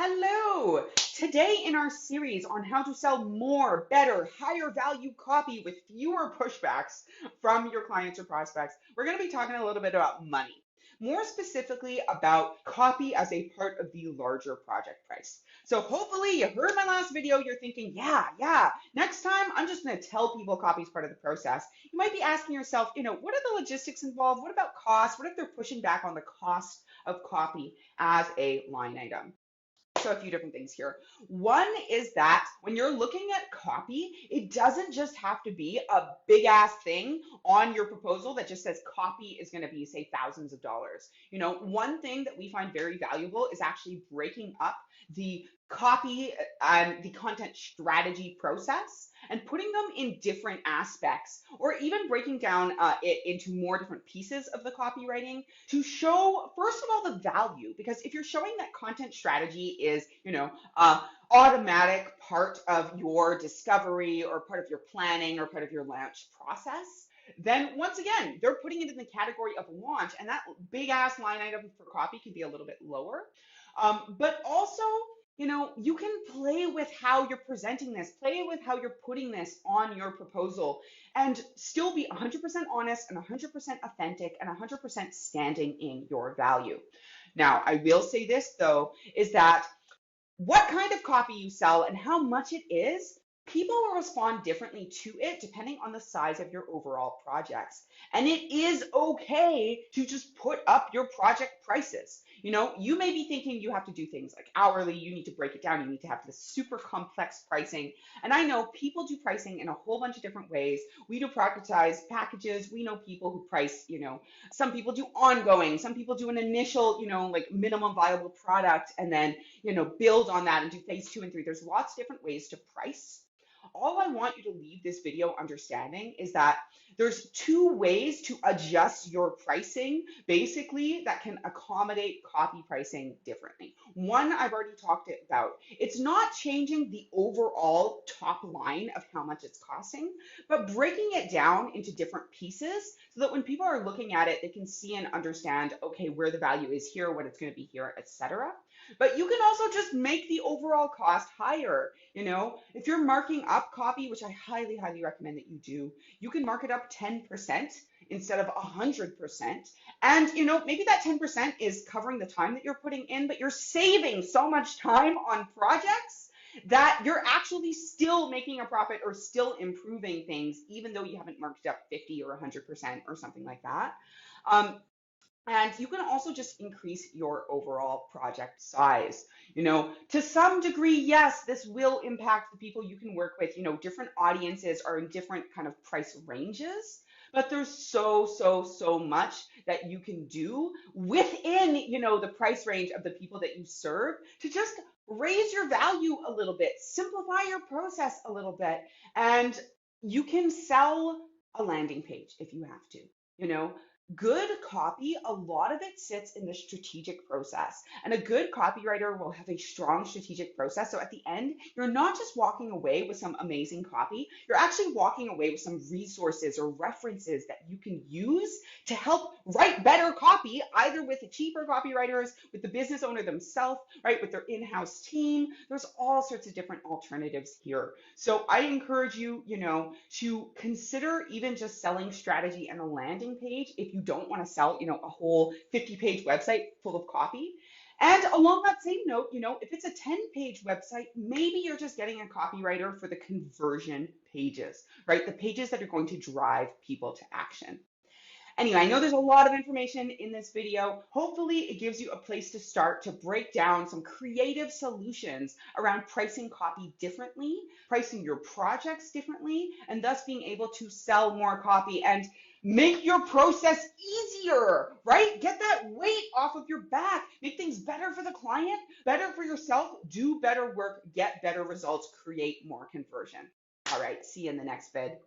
Hello! Today in our series on how to sell more, better, higher value copy with fewer pushbacks from your clients or prospects, we're going to be talking a little bit about money. More specifically about copy as a part of the larger project price. So hopefully you heard my last video, you're thinking, yeah, next time I'm just going to tell people copy is part of the process. You might be asking yourself, what are the logistics involved? What about cost? What if they're pushing back on the cost of copy as a line item? So a few different things here. One is that when you're looking at copy, it doesn't just have to be a big ass thing on your proposal that just says copy is going to be, say, thousands of dollars. One thing that we find very valuable is actually breaking up the copy and the content strategy process and putting them in different aspects, or even breaking down it into more different pieces of the copywriting to show, first of all, the value. Because if you're showing that content strategy is, automatic part of your discovery or part of your planning or part of your launch process, then once again, they're putting it in the category of launch, and that big ass line item for copy can be a little bit lower. But also, you can play with how you're presenting this, play with how you're putting this on your proposal, and still be 100% honest and 100% authentic and 100% standing in your value. Now, I will say this though, is that what kind of copy you sell and how much it is, people will respond differently to it depending on the size of your overall projects. And it is okay to just put up your project prices. You may be thinking you have to do things like hourly, you need to break it down, you need to have this super complex pricing. And I know people do pricing in a whole bunch of different ways. We do productized packages. We know people who price, some people do ongoing, some people do an initial, like minimum viable product, and then build on that and do phase 2 and 3. There's lots of different ways to price. All I want you to leave this video understanding is that there's two ways to adjust your pricing, basically, that can accommodate copy pricing differently. One I've already talked about. It's not changing the overall top line of how much it's costing, but breaking it down into different pieces so that when people are looking at it, they can see and understand, okay, where the value is here, what it's going to be here, etc. But you can also just make the overall cost higher. If you're marking up copy, which I highly, highly recommend that you do, you can mark it up 10% instead of 100%. And, maybe that 10% is covering the time that you're putting in, but you're saving so much time on projects that you're actually still making a profit or still improving things, even though you haven't marked it up 50 or 100% or something like that. And you can also just increase your overall project size. To some degree, yes, this will impact the people you can work with. Different audiences are in different kind of price ranges, but there's so much that you can do within, the price range of the people that you serve to just raise your value a little bit, simplify your process a little bit, and you can sell a landing page if you have to. Good copy, a lot of it sits in the strategic process. And a good copywriter will have a strong strategic process. So at the end, you're not just walking away with some amazing copy, you're actually walking away with some resources or references that you can use to help write better copy, either with the cheaper copywriters, with the business owner themselves, right, with their in-house team. There's all sorts of different alternatives here. So I encourage you, to consider even just selling strategy and a landing page if you don't want to sell, a whole 50-page website full of copy. And along that same note, if it's a 10-page website, maybe you're just getting a copywriter for the conversion pages, right? The pages that are going to drive people to action. Anyway, I know there's a lot of information in this video. Hopefully it gives you a place to start to break down some creative solutions around pricing copy differently, pricing your projects differently, and thus being able to sell more copy and make your process easier, right? Get that weight off of your back, make things better for the client, better for yourself, do better work, get better results, create more conversion. All right, see you in the next vid.